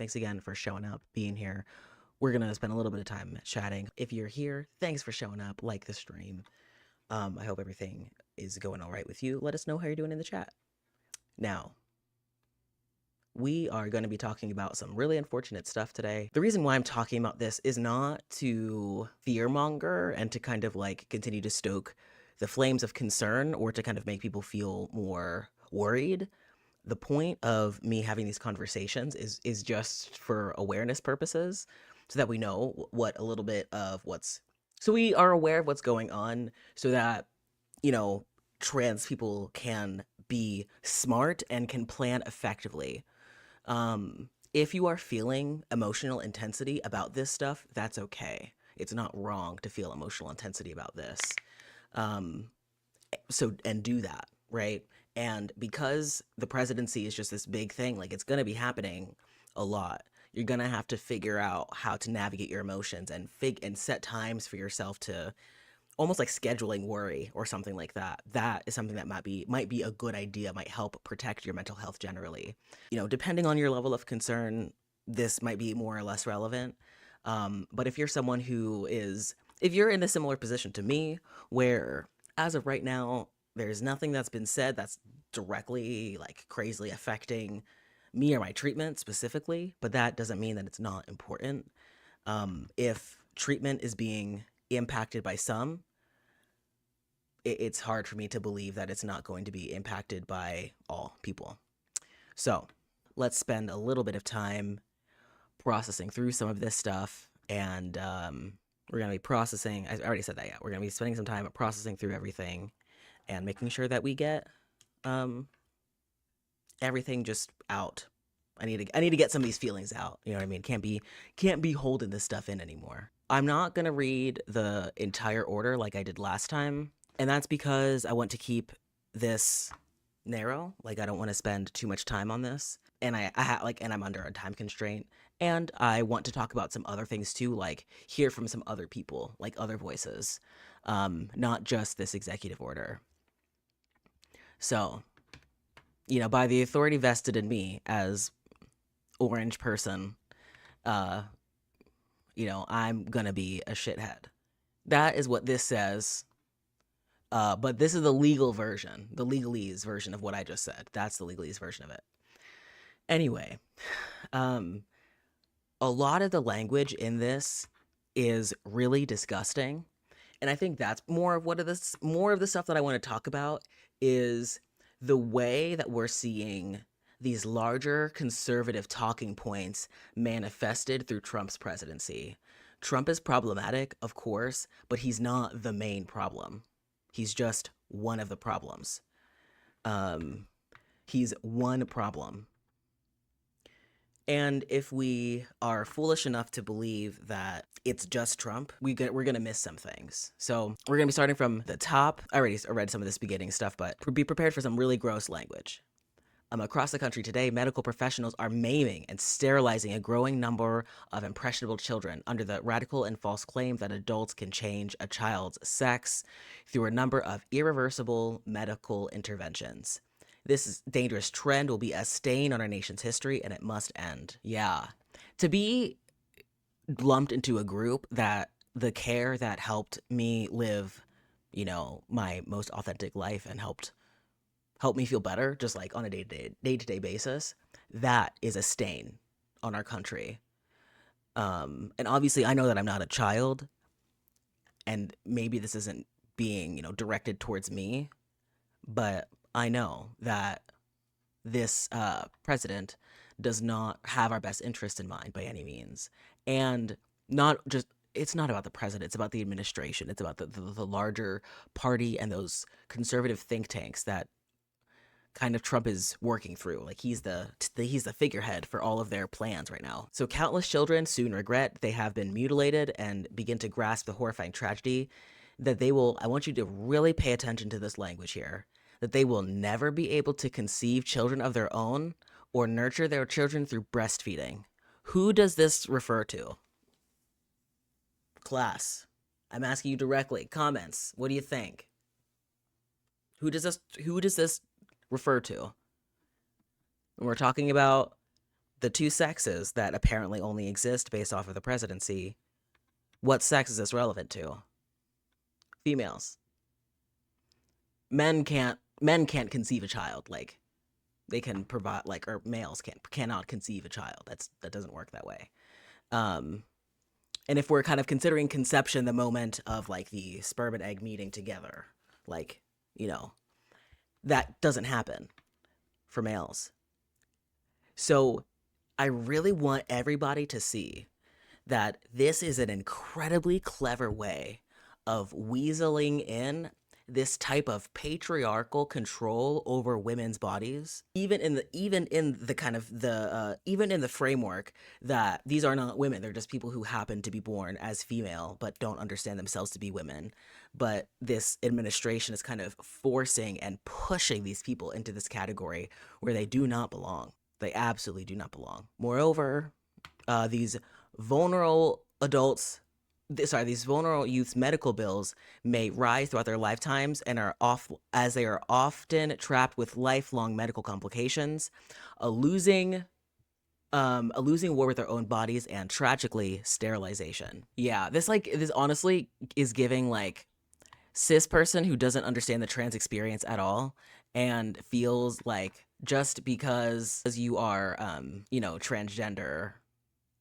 Thanks again for showing up, being here. We're going to spend a little bit of time chatting. If you're here, thanks for showing up. Like the stream. I hope everything is going all right with you. Let us know how you're doing in the chat. Now, we are going to be talking about some really unfortunate stuff today. The reason why I'm talking about this is not to fearmonger and to kind of like continue to stoke the flames of concern or to kind of make people feel more worried. The point of me having these conversations is just for awareness purposes, so that we know what a little bit of what's so we are aware of what's going on, so that you know trans people can be smart and can plan effectively. If you are feeling emotional intensity about this stuff, that's okay. It's not wrong to feel emotional intensity about this. Um, and do that, right? And because the presidency is just this big thing, like it's going to be happening a lot. You're going to have to figure out how to navigate your emotions and set times for yourself to almost like scheduling worry or something like that. That is something that might be a good idea, might help protect your mental health generally. Depending on your level of concern, this might be more or less relevant. But if you're someone if you're in a similar position to me, where as of right now, there's nothing that's been said that's directly like crazily affecting me or my treatment specifically, but that doesn't mean that it's not important. If treatment is being impacted by some, it's hard for me to believe that it's not going to be impacted by all people. So let's spend a little bit of time processing through some of this stuff. And we're going to be processing, I already said that, yeah. We're going to be spending some time processing through everything and making sure that we get everything just out. I need to get some of these feelings out. You know what I mean? Can't be holding this stuff in anymore. I'm not going to read the entire order like I did last time. And that's because I want to keep this narrow. Like, I don't want to spend too much time on this. And and I'm under a time constraint. And I want to talk about some other things too, like hear from some other people, like other voices, not just this executive order. So, by the authority vested in me as orange person, I'm gonna be a shithead. That is what this says. But this is the legal version, the legalese version of what I just said. That's the legalese version of it. Anyway, a lot of the language in this is really disgusting. And I think that's more of the stuff that I want to talk about is the way that we're seeing these larger conservative talking points manifested through Trump's presidency. Trump is problematic, of course, but he's not the main problem. He's just one of the problems. He's one problem. And if we are foolish enough to believe that it's just Trump, we're going to miss some things. So we're going to be starting from the top. I already read some of this beginning stuff, but be prepared for some really gross language. Across the country today, medical professionals are maiming and sterilizing a growing number of impressionable children under the radical and false claim that adults can change a child's sex through a number of irreversible medical interventions. This dangerous trend will be a stain on our nation's history, and it must end. Yeah. To be lumped into a group that the care that helped me live, my most authentic life and helped me feel better, just like on a day-to-day basis, that is a stain on our country. And obviously I know that I'm not a child, and maybe this isn't being, directed towards me, but I know that this president does not have our best interest in mind by any means. And it's not about the president, it's about the administration. It's about the larger party and those conservative think tanks that kind of Trump is working through. Like he's the figurehead for all of their plans right now. So countless children soon regret they have been mutilated and begin to grasp the horrifying tragedy that I want you to really pay attention to this language here, that they will never be able to conceive children of their own or nurture their children through breastfeeding. Who does this refer to? Class, I'm asking you directly. Comments, what do you think? Who does this refer to? When we're talking about the two sexes that apparently only exist based off of the presidency, what sex is this relevant to? Females. Men can't conceive a child. Like, they can provide, like, or males cannot conceive a child. That doesn't work that way. Um, and if we're kind of considering conception the moment of like the sperm and egg meeting together, like, you know, that doesn't happen for males. So I really want everybody to see that this is an incredibly clever way of weaseling in this type of patriarchal control over women's bodies, even in the kind of the even in the framework that these are not women, they're just people who happen to be born as female but don't understand themselves to be women. But this administration is kind of forcing and pushing these people into this category where they do not belong. They absolutely do not belong. Moreover, these vulnerable adults, these vulnerable youth's medical bills may rise throughout their lifetimes and are off as they are often trapped with lifelong medical complications, a losing a losing war with their own bodies, and tragically sterilization. Yeah, this honestly is giving like cis person who doesn't understand the trans experience at all and feels like just because you are transgender,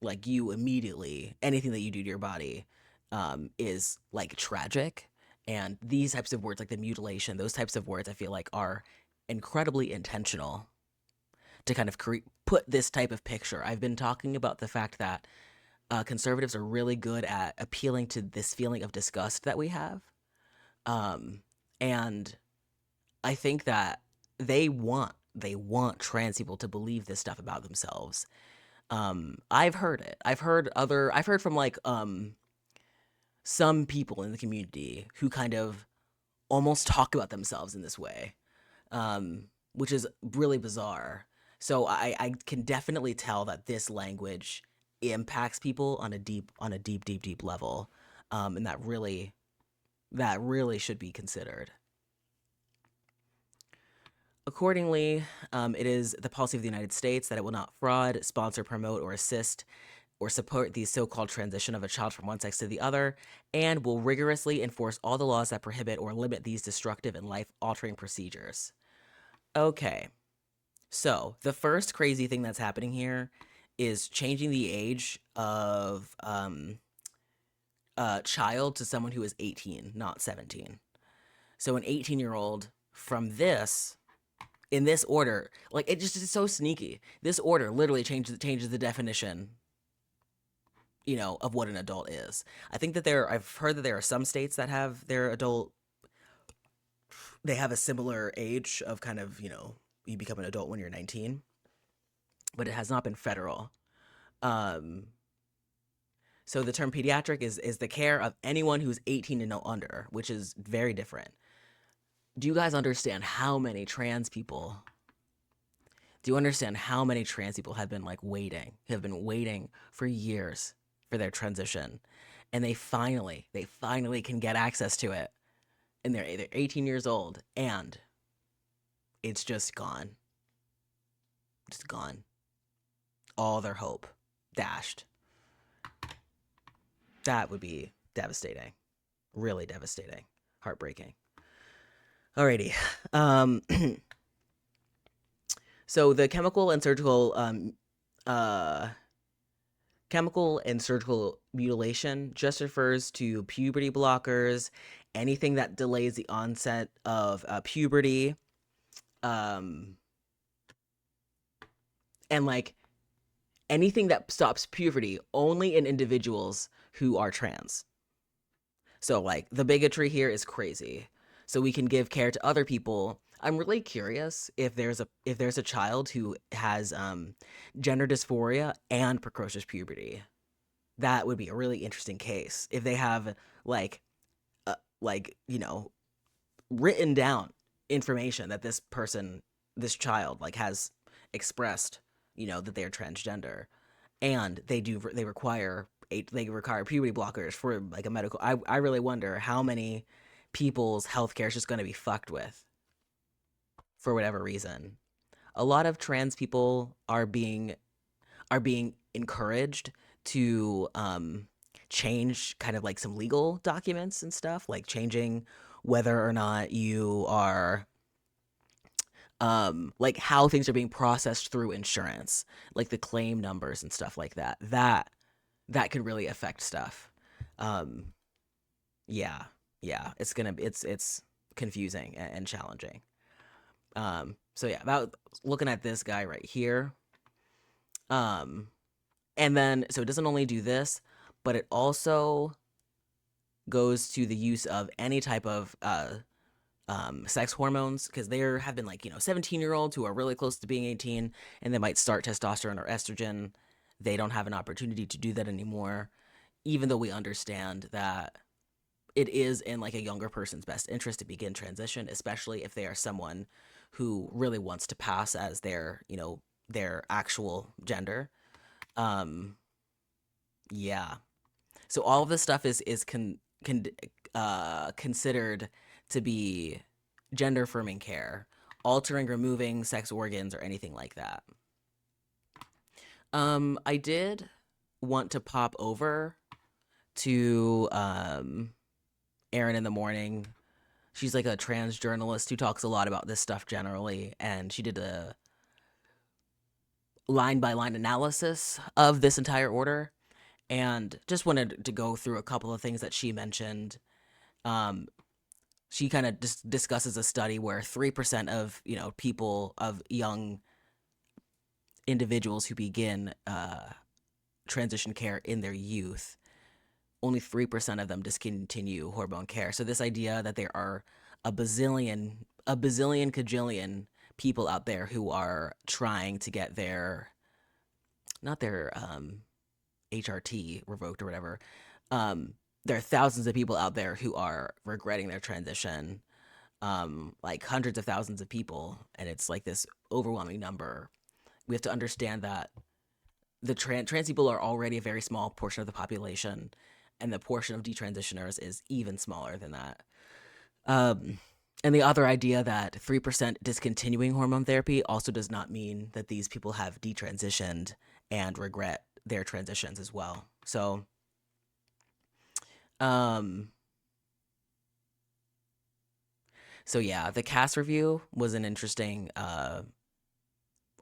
like you immediately anything that you do to your body is like tragic. And these types of words like the mutilation, those types of words I feel like are incredibly intentional to kind of put this type of picture. I've been talking about the fact that conservatives are really good at appealing to this feeling of disgust that we have. And I think that they want trans people to believe this stuff about themselves. I've heard it. I've heard from like some people in the community who kind of almost talk about themselves in this way, which is really bizarre. So I can definitely tell that this language impacts people on a deep level, and that really should be considered. Accordingly, it is the policy of the United States that it will not fraud, sponsor, promote, or assist or support the so-called transition of a child from one sex to the other, and will rigorously enforce all the laws that prohibit or limit these destructive and life-altering procedures. Okay, so the first crazy thing that's happening here is changing the age of a child to someone who is 18, not 17. So an 18-year-old from this in this order, like it just is so sneaky. This order literally changes the definition, of what an adult is. I think that I've heard that there are some states that have their adult, they have a similar age of kind of, you become an adult when you're 19, but it has not been federal. Um, so the term pediatric is the care of anyone who's 18 and no under, which is very different. Do you guys understand how many trans people do you understand how many trans people have been waiting for years for their transition, and they finally can get access to it, and they're 18 years old, and it's just gone. All their hope dashed. That would be devastating. Really devastating. Heartbreaking. Alrighty. So the chemical and surgical mutilation just refers to puberty blockers, anything that delays the onset of puberty, and like anything that stops puberty only in individuals who are trans. So like the bigotry here is crazy. So we can give care to other people. I'm really curious if there's a child who has gender dysphoria and precocious puberty. That would be a really interesting case if they have like written down information that this child like has expressed, that they're transgender, and they require puberty blockers for like a medical. I really wonder how many people's healthcare is just going to be fucked with for whatever reason. A lot of trans people are being are being encouraged to change kind of like some legal documents and stuff, like changing whether or not you are like how things are being processed through insurance, like the claim numbers and stuff like that. That could really affect stuff. Um, yeah, yeah, it's confusing and challenging. So yeah, about looking at this guy right here. Um, and then so it doesn't only do this, but it also goes to the use of any type of sex hormones, because there have been like 17-year-olds who are really close to being 18 and they might start testosterone or estrogen. They don't have an opportunity to do that anymore, even though we understand that it is in like a younger person's best interest to begin transition, especially if they are someone who really wants to pass as their actual gender. um yeah, so all of this stuff is considered to be gender affirming care, altering, removing sex organs, or anything like that. I did want to pop over to Erin in the morning. She's like a trans journalist who talks a lot about this stuff generally, and she did a line by line analysis of this entire order, and just wanted to go through a couple of things that she mentioned. Um, she kind of discusses a study where 3% of people, of young individuals who begin transition care in their youth, only 3% of them discontinue hormone care. So this idea that there are a bazillion cajillion people out there who are trying to get their, not their HRT revoked or whatever. There are thousands of people out there who are regretting their transition, like hundreds of thousands of people, and it's like this overwhelming number. We have to understand that the trans people are already a very small portion of the population, and the portion of detransitioners is even smaller than that. Um, and the other idea that 3% discontinuing hormone therapy also does not mean that these people have detransitioned and regret their transitions as well. Um, so yeah, the cast review was an interesting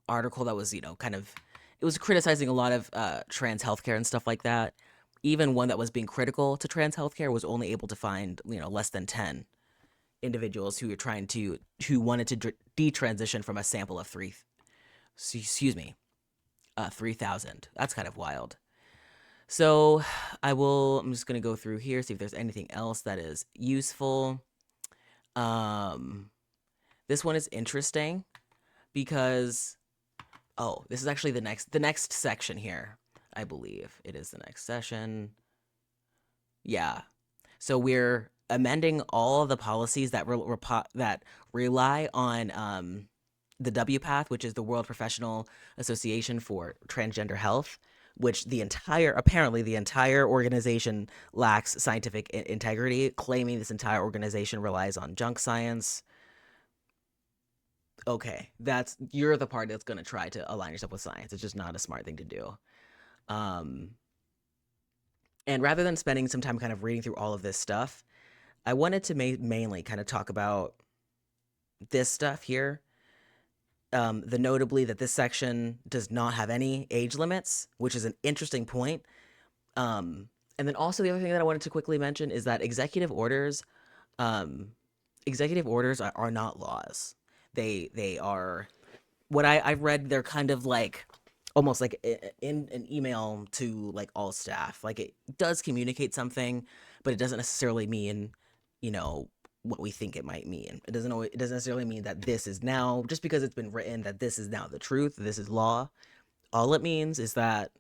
article that was, kind of, it was criticizing a lot of trans healthcare and stuff like that. Even one that was being critical to trans healthcare was only able to find, less than 10 individuals who wanted to detransition from a sample of 3,000. That's kind of wild. So I'm just going to go through here, see if there's anything else that is useful. This one is interesting because, oh, this is actually the next section here. I believe it is the next session. Yeah. So we're amending all of the policies that that rely on the W path, which is the World Professional Association for Transgender Health, which apparently the entire organization lacks scientific integrity, claiming this entire organization relies on junk science. Okay, you're the party that's going to try to align yourself with science. It's just not a smart thing to do. Um, and rather than spending some time kind of reading through all of this stuff, I wanted to mainly kind of talk about this stuff here. The notably that this section does not have any age limits, which is an interesting point. And then also the other thing that I wanted to quickly mention is that um, executive orders are not laws. They are what I've read. They're kind of like almost like in an email to like all staff. Like it does communicate something, but it doesn't necessarily mean, you know, what we think it might mean. It doesn't necessarily mean that this is now, just because it's been written, that this is now the truth, this is law. All it means is that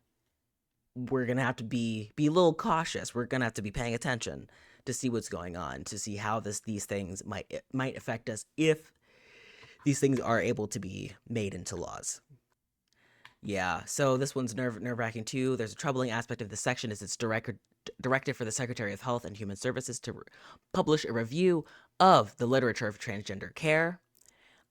we're gonna have to be a little cautious. We're gonna have to be paying attention to see what's going on, to see how these things might affect us if these things are able to be made into laws. Yeah, so this one's nerve-wracking too. There's a troubling aspect of this section is it's directed for the Secretary of Health and Human Services to publish a review of the literature of transgender care.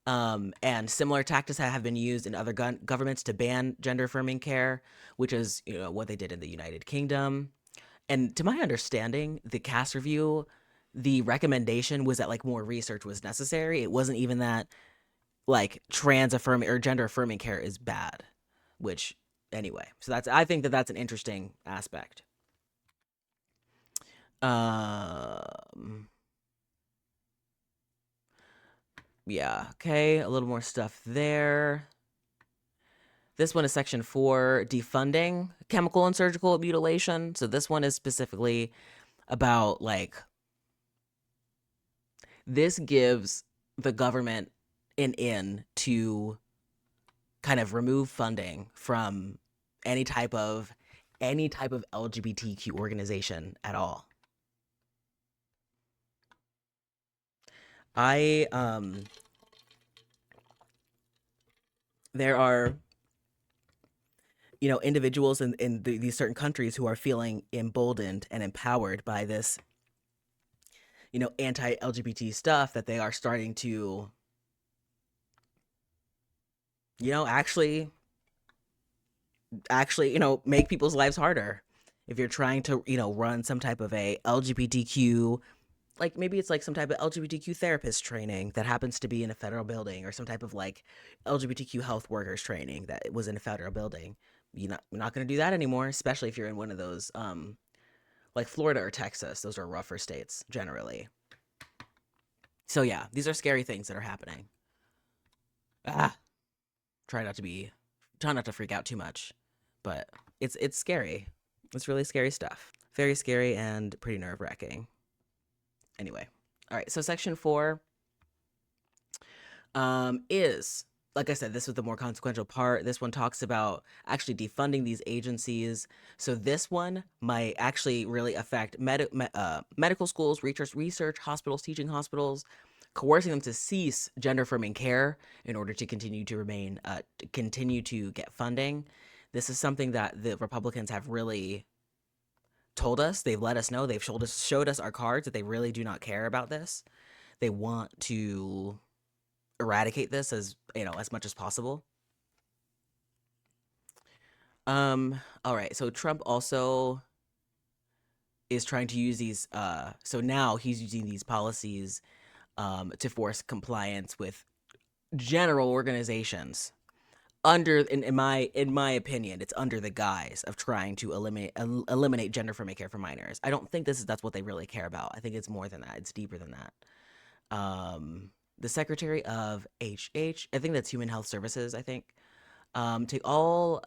And similar tactics have been used in other governments to ban gender affirming care, which is what they did in the United Kingdom. And to my understanding, the cast review, the recommendation was that like more research was necessary. It wasn't even that like trans affirming or gender affirming care is bad, which anyway. So that's I think that that's an interesting aspect. Um yeah, okay, a little more stuff there. This one is section 4, defunding chemical and surgical mutilation. So this one is specifically about like this gives the government an in to kind of remove funding from any type of LGBTQ organization at all. I there are individuals in these certain countries who are feeling emboldened and empowered by this anti-LGBT stuff that they are starting to actually make people's lives harder. If you're trying to run some type of a LGBTQ, like maybe it's like some type of LGBTQ therapist training that happens to be in a federal building, or some type of like LGBTQ health workers training that was in a federal building. You're not going to do that anymore, especially if you're in one of those like Florida or Texas. Those are rougher states generally. So yeah, these are scary things that are happening. Ah, try not to be try not to freak out too much, but it's scary. It's really scary stuff. Very scary and pretty nerve-wracking. Anyway, all right, so section 4 is, like I said, this was the more consequential part. This one talks about actually defunding these agencies. So this one might actually really affect medical schools, research hospitals, teaching hospitals, coercing them to cease gender affirming care in order to continue to get funding. This is something that the Republicans have really told us. They've let us know. They've showed us our cards that they really do not care about this. They want to eradicate this as much as possible. All right. So Trump also is trying to use these. So now he's using these policies to force compliance with general organizations. In my opinion, it's under the guise of trying to eliminate gender affirming care for minors. I don't think that's what they really care about. I think it's more than that. It's deeper than that. The Secretary of I think that's Human Health Services, I think, take all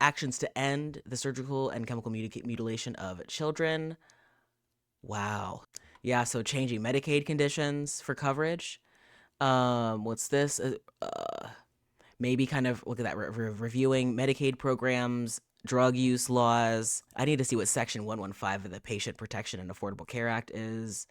actions to end the surgical and chemical mutilation of children. Wow. Yeah, so changing Medicaid conditions for coverage. What's this? Maybe kind of look at that, reviewing Medicaid programs, drug use laws. I need to see what Section 115 of the Patient Protection and Affordable Care Act is.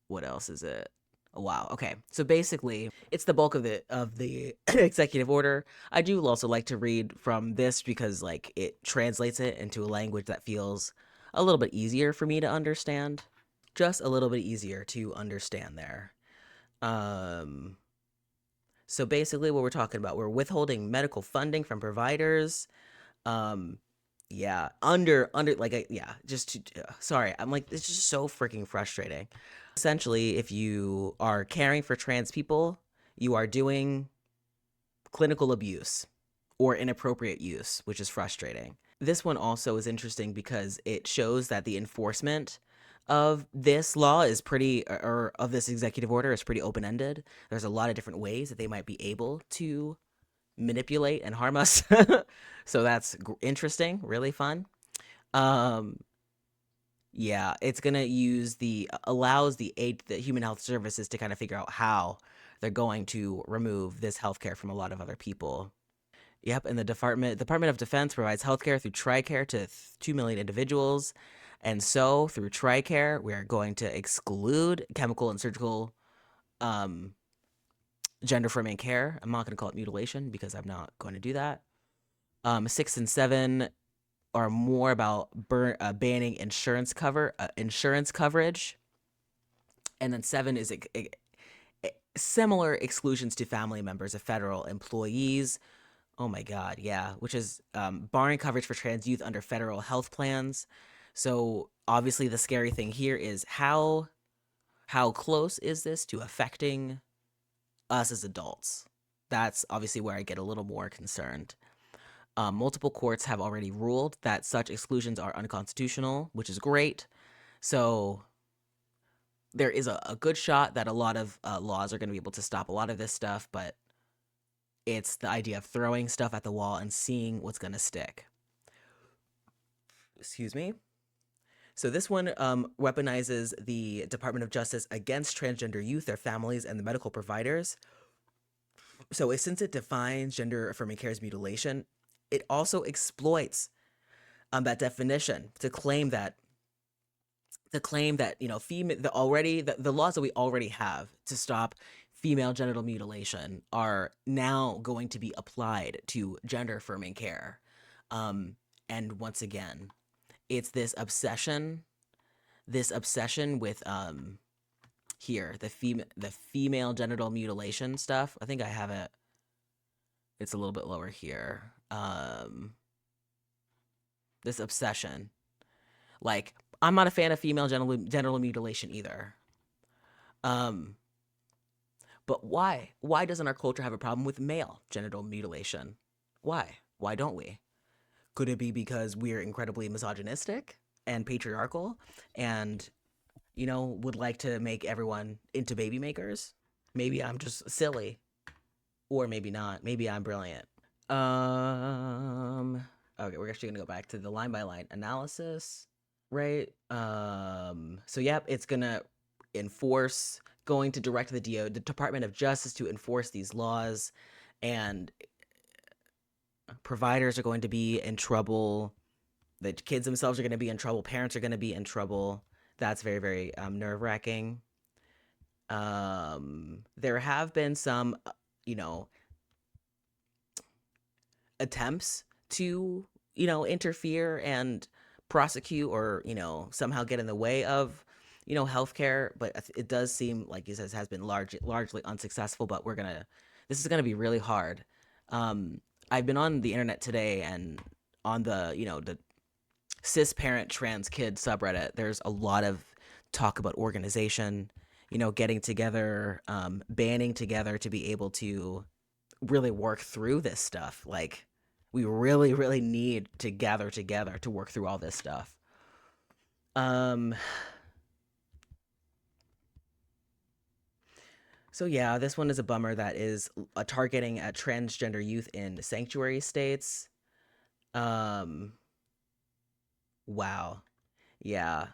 What else is it? Wow. Okay. So basically, it's the bulk of the executive order. I do also like to read from this because like it translates it into a language that feels a little bit easier for me to understand. Just a little bit easier to understand there. Um so basically what we're talking about, we're withholding medical funding from providers. Um yeah, under like yeah, just to sorry. I'm like it's just so freaking frustrating. Essentially, if you are caring for trans people, you are doing clinical abuse or inappropriate use, which is frustrating. This one also is interesting because it shows that the enforcement of this law is or of this executive order is pretty open ended. There's a lot of different ways that they might be able to manipulate and harm us. So that's interesting, really fun. Um, Yeah, it's gonna allows the Human Health Services to kind of figure out how they're going to remove this healthcare from a lot of other people. Yep, and the Department of Defense provides healthcare through TRICARE to 2 million individuals. And so through TRICARE, we are going to exclude chemical and surgical um, gender affirming care. I'm not going to call it mutilation because I'm not going to do that. 6 and 7 are more about banning insurance coverage, and then similar exclusions to family members of federal employees. Oh my God, yeah, which is barring coverage for trans youth under federal health plans. So obviously, the scary thing here is how close is this to affecting us as adults? That's obviously where I get a little more concerned. Multiple courts have already ruled that such exclusions are unconstitutional, which is great. So there is a good shot that a lot of laws are going to be able to stop a lot of this stuff, but it's the idea of throwing stuff at the wall and seeing what's going to stick. Excuse me. So this one weaponizes the Department of Justice against transgender youth, their families, and the medical providers. So since it defines gender affirming care as mutilation, it also exploits that definition to claim that the laws that we already have to stop female genital mutilation are now going to be applied to gender affirming care. And once again, it's this obsession with here the female genital mutilation stuff. I think I have it. It's a little bit lower here. This obsession, like, I'm not a fan of female genital mutilation either. But why? Why doesn't our culture have a problem with male genital mutilation? Why? Why don't we? Could it be because we're incredibly misogynistic and patriarchal and, would like to make everyone into baby makers? Maybe I'm just silly. Or maybe not. Maybe I'm brilliant. Okay, we're actually gonna go back to the line by line analysis, right? So yep, it's gonna going to direct the Department of Justice to enforce these laws, and providers are going to be in trouble. The kids themselves are going to be in trouble. Parents are going to be in trouble. That's very, very nerve wracking. There have been some, attempts to, interfere and prosecute or, somehow get in the way of, healthcare, but it does seem like he says has been largely unsuccessful. But this is gonna be really hard. I've been on the internet today and on the cis parent trans kid subreddit. There's a lot of talk about organization, getting together, banding together to be able to really work through this stuff. Like, we really, really need to gather together to work through all this stuff. So yeah, this one is a bummer that is targeting at transgender youth in sanctuary states. Um, wow. Yeah.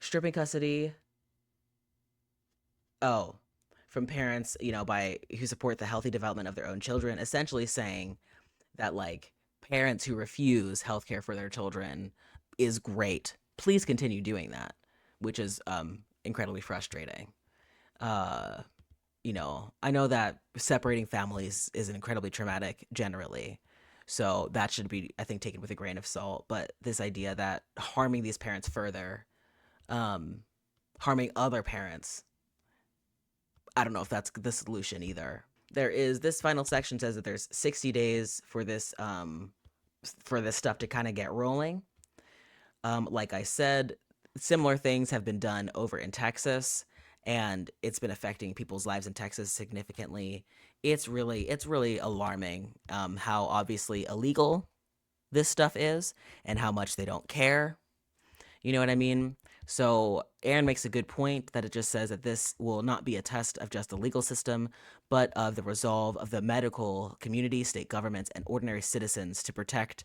Stripping custody. Oh, from parents, by who support the healthy development of their own children, essentially saying that, like, parents who refuse healthcare for their children is great. Please continue doing that, which is incredibly frustrating. Uh, I know that separating families is incredibly traumatic generally. So that should be, I think, taken with a grain of salt. But this idea that harming these parents further, um, harming other parents, I don't know if that's the solution either. This final section says that there's 60 days for this stuff to kind of get rolling. Like I said, similar things have been done over in Texas, and it's been affecting people's lives in Texas significantly. It's really alarming how obviously illegal this stuff is and how much they don't care. You know what I mean? So Aaron makes a good point that it just says that this will not be a test of just the legal system, but of the resolve of the medical community, state governments, and ordinary citizens to protect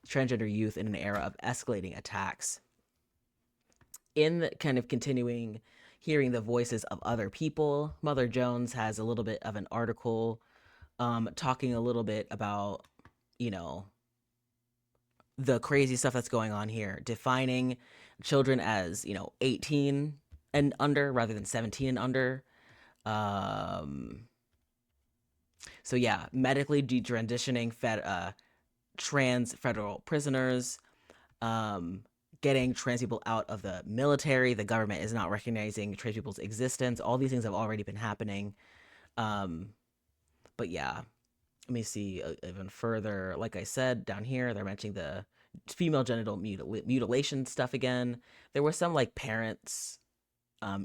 transgender youth in an era of escalating attacks. In the kind of continuing hearing the voices of other people, Mother Jones has a little bit of an article talking a little bit about, the crazy stuff that's going on here, defining children as, 18 and under rather than 17 and under. So yeah, medically detransitioning trans federal prisoners, getting trans people out of the military. The government is not recognizing trans people's existence. All these things have already been happening. Um, but yeah, let me see even further. Like I said, down here, they're mentioning the female genital mutilation stuff again. There were some like parents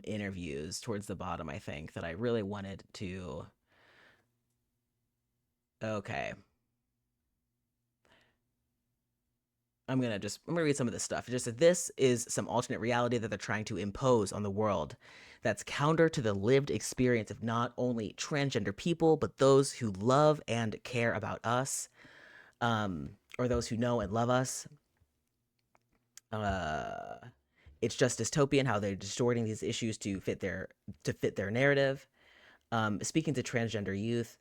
interviews towards the bottom, I think, that I really wanted to. Okay. I'm gonna read some of this stuff. It just said this is some alternate reality that they're trying to impose on the world that's counter to the lived experience of not only transgender people, but those who love and care about us, or those who know and love us. Uh, it's just dystopian how they're distorting these issues to fit their narrative. Speaking to transgender youth,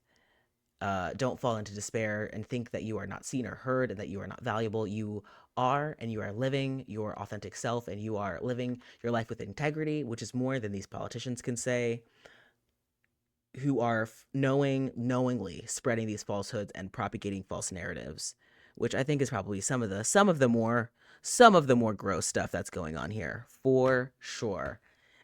don't fall into despair and think that you are not seen or heard and that you are not valuable. You are, and you are living your authentic self, and you are living your life with integrity, which is more than these politicians can say, who are knowingly spreading these falsehoods and propagating false narratives, which I think is probably some of the more gross stuff that's going on here for sure.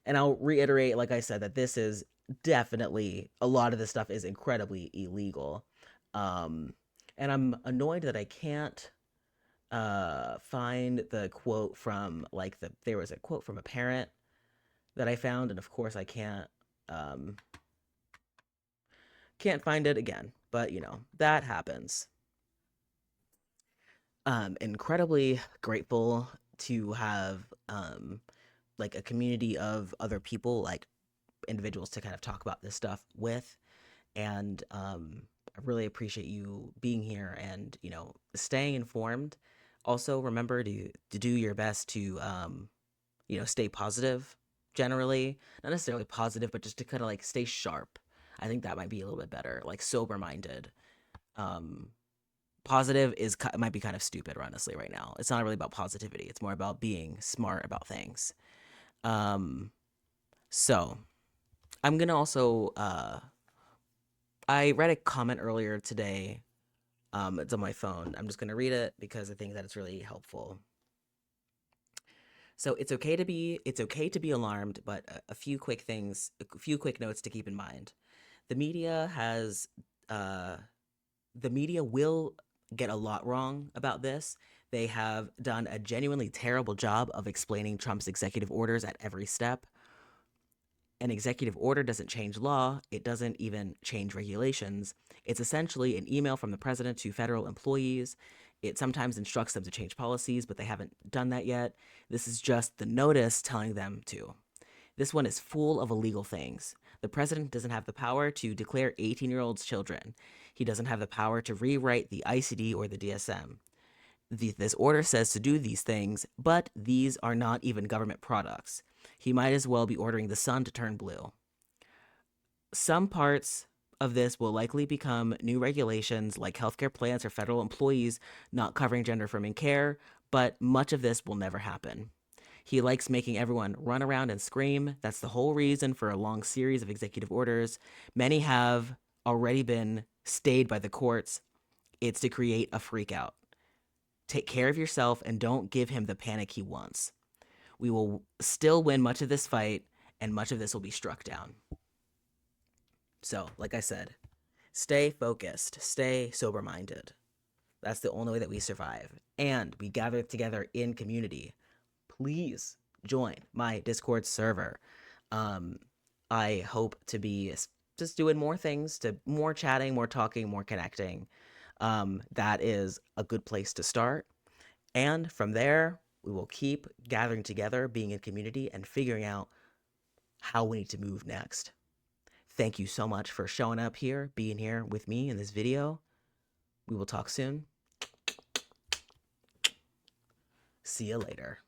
And I'll reiterate, like I said, that this is definitely, a lot of this stuff is incredibly illegal. Um, and I'm annoyed that I can't find the quote from there was a quote from a parent that I found, and of course I can't find it again, but you know, that happens. Incredibly grateful to have like a community of other people, like individuals to kind of talk about this stuff with. And I really appreciate you being here and, you know, staying informed. Also, remember to do your best to you know, stay positive generally. Not necessarily positive, but just to kind of like stay sharp. I think that might be a little bit better, like sober minded. Um, Positive is might be kind of stupid, honestly, right now. It's not really about positivity. It's more about being smart about things. Um, so I'm gonna also I read a comment earlier today. It's on my phone. I'm just gonna read it because I think that it's really helpful. So it's okay to be alarmed, but a few quick notes to keep in mind. The media has uh the media will get a lot wrong about this. They have done a genuinely terrible job of explaining Trump's executive orders at every step. An executive order doesn't change law, it doesn't even change regulations. It's essentially an email from the president to federal employees. It sometimes instructs them to change policies, but they haven't done that yet. This is just the notice telling them to. This one is full of illegal things. The president doesn't have the power to declare 18-year-olds children. He doesn't have the power to rewrite the ICD or the DSM. This order says to do these things, but these are not even government products. He might as well be ordering the sun to turn blue. Some parts of this will likely become new regulations like healthcare plans for federal employees not covering gender affirming care, but much of this will never happen. He likes making everyone run around and scream. That's the whole reason for a long series of executive orders. Many have already been stayed by the courts. It's to create a freak out. Take care of yourself and don't give him the panic he wants. We will still win much of this fight, and much of this will be struck down. So, like I said, stay focused, stay sober minded. That's the only way that we survive. And we gather together in community. Please join my Discord server. Um, I hope to be just doing more things, to more chatting, more talking, more connecting. That is a good place to start. And from there, we will keep gathering together, being in community, and figuring out how we need to move next. Thank you so much for showing up here, being here with me in this video. We will talk soon. See you later.